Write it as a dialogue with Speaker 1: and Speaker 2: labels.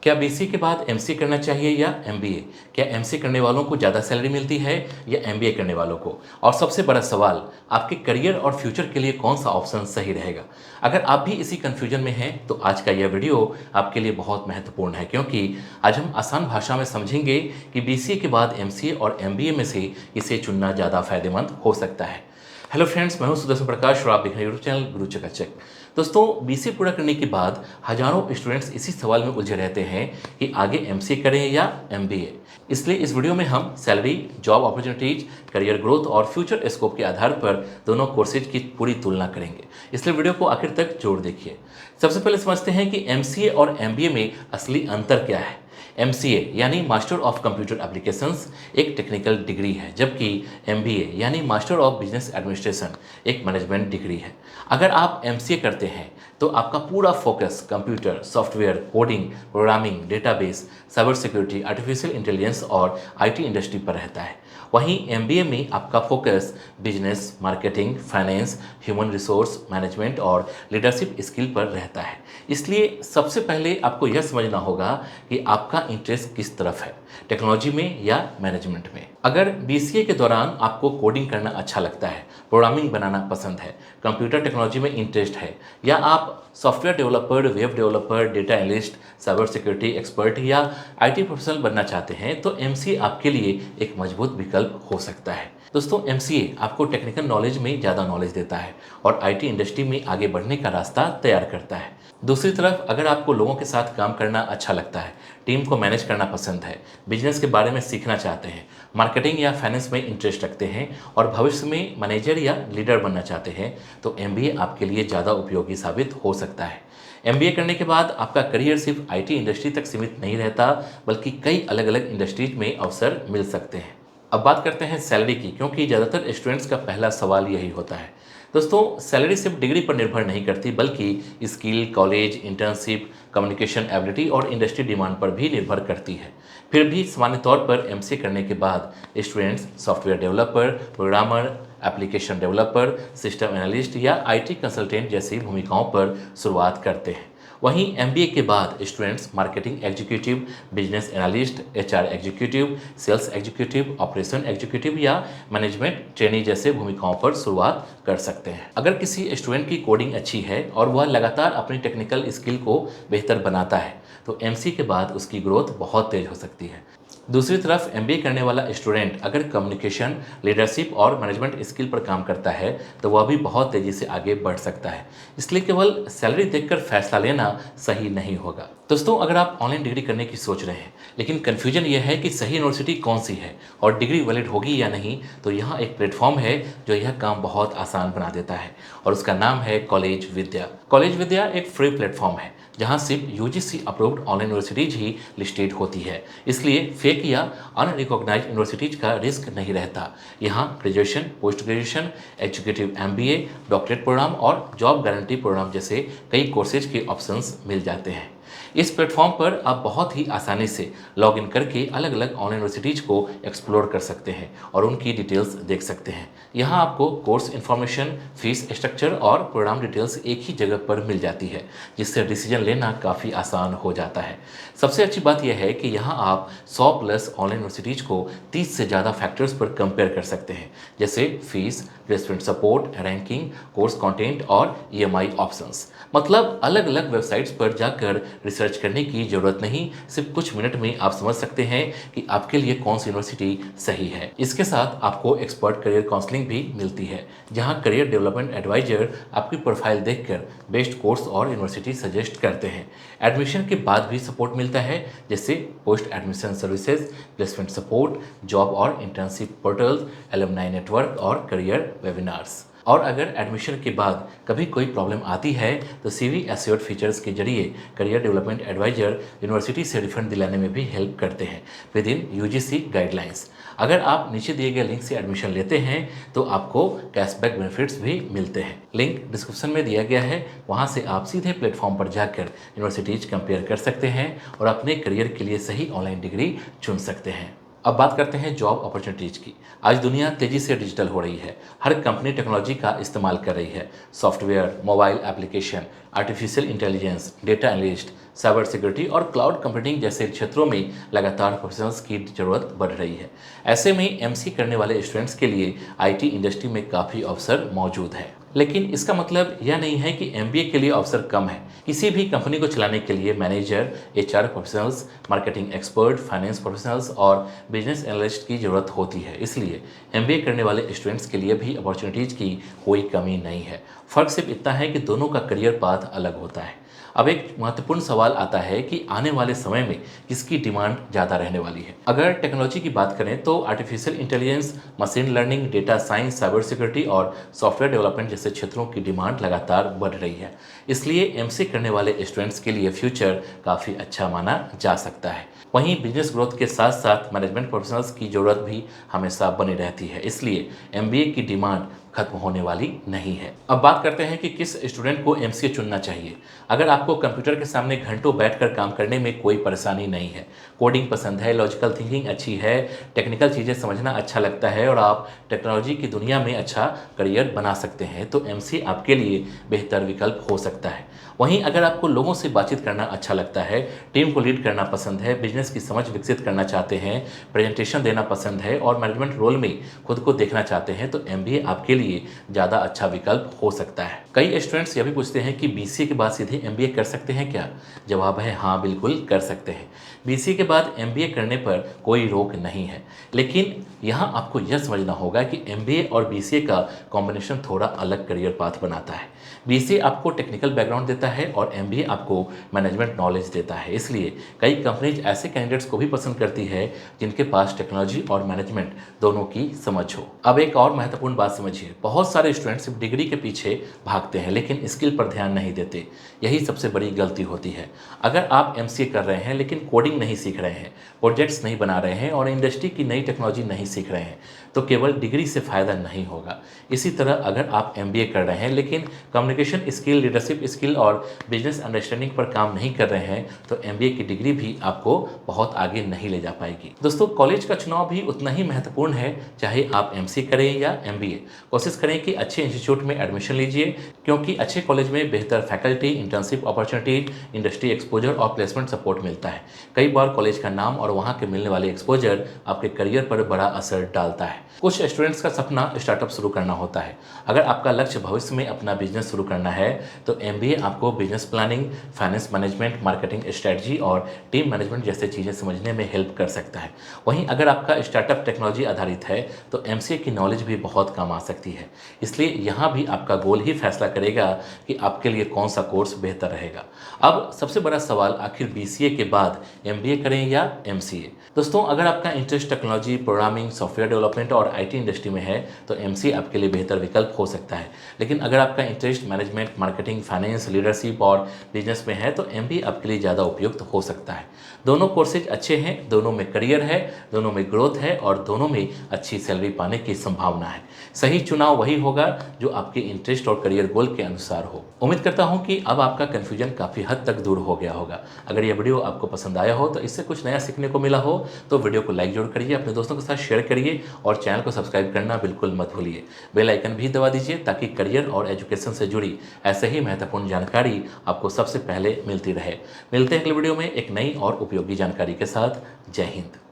Speaker 1: क्या बीसीए के बाद एमसीए करना चाहिए या एमबीए? क्या एमसीए करने वालों को ज़्यादा सैलरी मिलती है या एमबीए करने वालों को? और सबसे बड़ा सवाल, आपके करियर और फ्यूचर के लिए कौन सा ऑप्शन सही रहेगा? अगर आप भी इसी कन्फ्यूजन में हैं तो आज का यह वीडियो आपके लिए बहुत महत्वपूर्ण है, क्योंकि आज हम आसान भाषा में समझेंगे कि बीसीए के बाद एमसीए और एमबीए में से इसे चुनना ज़्यादा फायदेमंद हो सकता है। हेलो फ्रेंड्स, मैं हूं सुदर्शन प्रकाश और आप देख रहे हैं यूट्यूब चैनल गुरु चकाचक। दोस्तों, बीसीए पूरा करने के बाद हजारों स्टूडेंट्स इसी सवाल में उलझे रहते हैं कि आगे एमसीए करें या एमबीए। इसलिए इस वीडियो में हम salary, job opportunities, career growth और फ्यूचर स्कोप के आधार पर दोनों कोर्सेज की पूरी तुलना करेंगे। इसलिए वीडियो को आखिर तक जरूर देखिए। सबसे पहले समझते हैं कि एमसीए और एमबीए में असली अंतर क्या है। एमसीए यानी मास्टर ऑफ कंप्यूटर एप्लीकेशंस एक टेक्निकल डिग्री है, जबकि एमबीए यानी मास्टर ऑफ बिजनेस एडमिनिस्ट्रेशन एक मैनेजमेंट डिग्री है। अगर आप एमसीए करते हैं तो आपका पूरा focus computer, software, coding, programming, database, cyber security, artificial intelligence और आईटी इंडस्ट्री पर रहता है। वहीं एमबीए में आपका focus business, marketing, finance, human resource management और लीडरशिप स्किल पर रहता है। इसलिए सबसे पहले आपको यह समझना होगा कि आपका इंटरेस्ट किस तरफ है, टेक्नोलॉजी में या मैनेजमेंट में। अगर बीसीए के दौरान आपको कोडिंग करना अच्छा लगता है, प्रोग्रामिंग बनाना पसंद है, कंप्यूटर टेक्नोलॉजी में इंटरेस्ट है, या आप software developer, web developer, data analyst, cyber security expert या आईटी प्रोफेशनल बनना चाहते हैं तो एमसीए आपके लिए एक मजबूत विकल्प हो सकता है। दोस्तों, एमसीए आपको टेक्निकल नॉलेज में ज़्यादा नॉलेज देता है और आईटी इंडस्ट्री में आगे बढ़ने का रास्ता तैयार करता है। दूसरी तरफ, अगर आपको लोगों के साथ काम करना अच्छा लगता है, टीम को मैनेज करना पसंद है, बिजनेस के बारे में सीखना चाहते हैं, मार्केटिंग या फाइनेंस में इंटरेस्ट रखते हैं और भविष्य में मैनेजर या लीडर बनना चाहते हैं तो एमबीए आपके लिए ज़्यादा उपयोगी साबित हो सकता है। एमबीए करने के बाद आपका करियर सिर्फ आईटी इंडस्ट्री तक सीमित नहीं रहता, बल्कि कई अलग अलग इंडस्ट्रीज में अवसर मिल सकते हैं। अब बात करते हैं सैलरी की, क्योंकि ज़्यादातर स्टूडेंट्स का पहला सवाल यही होता है। दोस्तों, सैलरी सिर्फ डिग्री पर निर्भर नहीं करती, बल्कि skill, college, internship, communication ability और इंडस्ट्री डिमांड पर भी निर्भर करती है। फिर भी सामान्य तौर पर एमसीए करने के बाद students software developer, programmer, application developer, system analyst या आईटी कंसल्टेंट जैसी भूमिकाओं पर शुरुआत करते हैं। वहीं एमबीए के बाद students marketing executive, business analyst, HR executive, sales executive, operation executive या मैनेजमेंट ट्रेनी जैसे भूमिकाओं पर शुरुआत कर सकते हैं। अगर किसी स्टूडेंट की कोडिंग अच्छी है और वह लगातार अपनी टेक्निकल स्किल को बेहतर बनाता है तो एमसीए के बाद उसकी ग्रोथ बहुत तेज हो सकती है। दूसरी तरफ एमबीए करने वाला स्टूडेंट अगर कम्युनिकेशन, लीडरशिप और मैनेजमेंट स्किल पर काम करता है तो वह भी बहुत तेज़ी से आगे बढ़ सकता है। इसलिए केवल सैलरी देखकर फैसला लेना सही नहीं होगा। दोस्तों, अगर आप ऑनलाइन डिग्री करने की सोच रहे हैं लेकिन कन्फ्यूजन यह है कि सही यूनिवर्सिटी कौन सी है और डिग्री वैलिड होगी या नहीं, तो यहाँ एक प्लेटफॉर्म है जो यह काम बहुत आसान बना देता है और उसका नाम है कॉलेज विद्या। कॉलेज विद्या एक फ्री प्लेटफॉर्म है जहां सिर्फ यूजीसी अप्रूव्ड ऑनलाइन यूनिवर्सिटीज ही लिस्टेड होती है। इसलिए फेक या अनरिकॉग्नाइज्ड यूनिवर्सिटीज का रिस्क नहीं रहता। यहाँ graduation, post graduation, executive MBA, doctorate program और जॉब गारंटी प्रोग्राम जैसे कई कोर्सेज के ऑप्शंस मिल जाते हैं। इस प्लेटफॉर्म पर आप बहुत ही आसानी से लॉग इन करके अलग अलग ऑनलाइन यूनिवर्सिटीज़ को एक्सप्लोर कर सकते हैं और उनकी डिटेल्स देख सकते हैं। यहाँ आपको कोर्स इन्फॉर्मेशन, फीस स्ट्रक्चर और प्रोग्राम डिटेल्स एक ही जगह पर मिल जाती है, जिससे डिसीजन लेना काफ़ी आसान हो जाता है। सबसे अच्छी बात यह है कि यहाँ आप 100 प्लस ऑनलाइन यूनिवर्सिटीज़ को 30 से ज़्यादा फैक्टर्स पर कंपेयर कर सकते हैं, जैसे fees, placement support, ranking, course content और ईएमआई ऑप्शंस। मतलब अलग अलग वेबसाइट्स पर जाकर रिसर्च करने की ज़रूरत नहीं, सिर्फ कुछ मिनट में आप समझ सकते हैं कि आपके लिए कौन सी यूनिवर्सिटी सही है। इसके साथ आपको एक्सपर्ट करियर काउंसलिंग भी मिलती है, जहां करियर डेवलपमेंट एडवाइजर आपकी प्रोफाइल देखकर बेस्ट कोर्स और यूनिवर्सिटी सजेस्ट करते हैं। एडमिशन के बाद भी सपोर्ट मिलता है, जैसे post admission services, placement support, job और इंटर्नशिप पोर्टल्स, एलुमनाई नेटवर्क और करियर वेबिनार्स। और अगर एडमिशन के बाद कभी कोई प्रॉब्लम आती है तो सीवी एश्योर्ड फीचर्स के जरिए करियर डेवलपमेंट एडवाइजर यूनिवर्सिटी से रिफंड दिलाने में भी हेल्प करते हैं विद इन यूजीसी गाइडलाइंस। अगर आप नीचे दिए गए लिंक से एडमिशन लेते हैं तो आपको कैशबैक बेनिफिट्स भी मिलते हैं। लिंक डिस्क्रिप्शन में दिया गया है, वहाँ से आप सीधे प्लेटफॉर्म पर जाकर यूनिवर्सिटीज कंपेयर कर सकते हैं और अपने करियर के लिए सही ऑनलाइन डिग्री चुन सकते हैं। अब बात करते हैं जॉब अपॉर्चुनिटीज़ की। आज दुनिया तेज़ी से डिजिटल हो रही है। हर कंपनी टेक्नोलॉजी का इस्तेमाल कर रही है। Software, mobile application, artificial intelligence, data analyst, cyber security और क्लाउड कंप्यूटिंग जैसे क्षेत्रों में लगातार प्रोफेशनल्स की ज़रूरत बढ़ रही है। ऐसे में एमसी करने वाले स्टूडेंट्स के लिए आईटी इंडस्ट्री में काफ़ी अवसर मौजूद है। लेकिन इसका मतलब यह नहीं है कि एमबीए के लिए अवसर कम है। किसी भी कंपनी को चलाने के लिए manager, HR professionals, marketing expert, finance professionals और बिजनेस एनालिस्ट की ज़रूरत होती है। इसलिए एमबीए करने वाले स्टूडेंट्स के लिए भी अपॉर्चुनिटीज़ की कोई कमी नहीं है। फ़र्क सिर्फ इतना है कि दोनों का करियर पाथ अलग होता है। अब एक महत्वपूर्ण सवाल आता है कि आने वाले समय में किसकी डिमांड ज़्यादा रहने वाली है। अगर टेक्नोलॉजी की बात करें तो artificial intelligence, machine learning, data science, cyber security और सॉफ्टवेयर डेवलपमेंट जैसे क्षेत्रों की डिमांड लगातार बढ़ रही है। इसलिए एमसी करने वाले स्टूडेंट्स के लिए फ्यूचर काफ़ी अच्छा माना जा सकता है। वहीं बिजनेस ग्रोथ के साथ साथ मैनेजमेंट प्रोफेशनल्स की ज़रूरत भी हमेशा बनी रहती है। इसलिए एमबीए की डिमांड खत्म होने वाली नहीं है। अब बात करते हैं कि किस स्टूडेंट को एमसीए चुनना चाहिए। अगर आपको कंप्यूटर के सामने घंटों बैठकर काम करने में कोई परेशानी नहीं है, कोडिंग पसंद है, लॉजिकल थिंकिंग अच्छी है, टेक्निकल चीज़ें समझना अच्छा लगता है और आप टेक्नोलॉजी की दुनिया में अच्छा करियर बना सकते हैं, तो एमसीए आपके लिए बेहतर विकल्प हो सकता है। वहीं अगर आपको लोगों से बातचीत करना अच्छा लगता है, टीम को लीड करना पसंद है, बिजनेस की समझ विकसित करना चाहते हैं, प्रेजेंटेशन देना पसंद है और मैनेजमेंट रोल में खुद को देखना चाहते हैं, तो एमबीए आपके लिए ज़्यादा अच्छा विकल्प हो सकता है। कई स्टूडेंट्स यह भी पूछते हैं कि बीसीए के बाद सीधे एमबीए कर सकते हैं क्या? जवाब है हाँ, बिल्कुल कर सकते हैं। बीसीए के बाद एमबीए करने पर कोई रोक नहीं है। लेकिन यहाँ आपको यह समझना होगा कि एमबीए और बीसीए का कॉम्बिनेशन थोड़ा अलग करियर पाथ बनाता है। बीसीए आपको टेक्निकल बैकग्राउंड देता है और एमबीए आपको मैनेजमेंट नॉलेज देता है। इसलिए कई कंपनीज ऐसे कैंडिडेट्स को भी पसंद करती है जिनके पास टेक्नोलॉजी और मैनेजमेंट दोनों की समझ हो। अब एक और महत्वपूर्ण बात समझिए, बहुत सारे स्टूडेंट सिर्फ डिग्री के पीछे भागते हैं लेकिन स्किल पर ध्यान नहीं देते। यही सबसे बड़ी गलती होती है। अगर आप एमसीए कर रहे हैं लेकिन कोडिंग नहीं सीख रहे हैं, प्रोजेक्ट्स नहीं बना रहे हैं और इंडस्ट्री की नई टेक्नोलॉजी नहीं सीख रहे हैं, तो केवल डिग्री से फ़ायदा नहीं होगा। इसी तरह अगर आप एमबीए कर रहे हैं लेकिन कम्युनिकेशन स्किल, लीडरशिप स्किल और बिजनेस अंडरस्टैंडिंग पर काम नहीं कर रहे हैं, तो एमबीए की डिग्री भी आपको बहुत आगे नहीं ले जा पाएगी। दोस्तों, कॉलेज का चुनाव भी उतना ही महत्वपूर्ण है, चाहे आप एमसीए करें या एमबीए। कोशिश करें कि अच्छे इंस्टीट्यूट में एडमिशन लीजिए, क्योंकि अच्छे कॉलेज में बेहतर faculty, internship opportunity, industry exposure और प्लेसमेंट सपोर्ट मिलता है। कई बार कॉलेज का नाम और वहाँ के मिलने वाले एक्सपोजर आपके करियर पर बड़ा असर डालता है। कुछ स्टूडेंट्स का सपना स्टार्टअप शुरू करना होता है। अगर आपका लक्ष्य भविष्य में अपना बिजनेस शुरू करना है, तो एमबीए आपको business planning, finance management, marketing strategy और टीम मैनेजमेंट जैसे चीज़ें समझने में हेल्प कर सकता है। वहीं अगर आपका स्टार्टअप टेक्नोलॉजी आधारित है, तो एमसीए की नॉलेज भी बहुत काम आ सकती है। इसलिए यहाँ भी आपका गोल ही फैसला करेगा कि आपके लिए कौन सा कोर्स बेहतर रहेगा। अब सबसे बड़ा सवाल, आखिर बीसीए के बाद एमबीए करें या एमसीए? दोस्तों, अगर आपका interest technology, programming, software development और आईटी इंडस्ट्री में है, तो एमसीए आपके लिए बेहतर विकल्प हो सकता है। लेकिन अगर आपका interest management, marketing, finance, leadership और बिजनेस में है, तो एमबीए आपके लिए ज़्यादा उपयुक्त हो सकता है। दोनों कोर्सेज अच्छे हैं, दोनों में करियर है, दोनों में ग्रोथ है और दोनों में अच्छी सैलरी पाने की संभावना है। सही चुनाव वही होगा जो आपके इंटरेस्ट और करियर गोल के अनुसार हो। उम्मीद करता हूँ कि अब आपका कन्फ्यूजन काफ़ी हद तक दूर हो गया होगा। अगर यह वीडियो आपको पसंद आया हो, तो इससे कुछ नया सीखने को मिला हो, तो वीडियो को लाइक जरूर करिए, अपने दोस्तों के साथ शेयर करिए और चैनल को सब्सक्राइब करना बिल्कुल मत भूलिए। बेल आइकन भी दबा दीजिए ताकि करियर और एजुकेशन से जुड़ी ऐसे ही महत्वपूर्ण जानकारी आपको सबसे पहले मिलती रहे। मिलते हैं अगले वीडियो में एक नई और उपयोगी जानकारी के साथ। जय हिंद।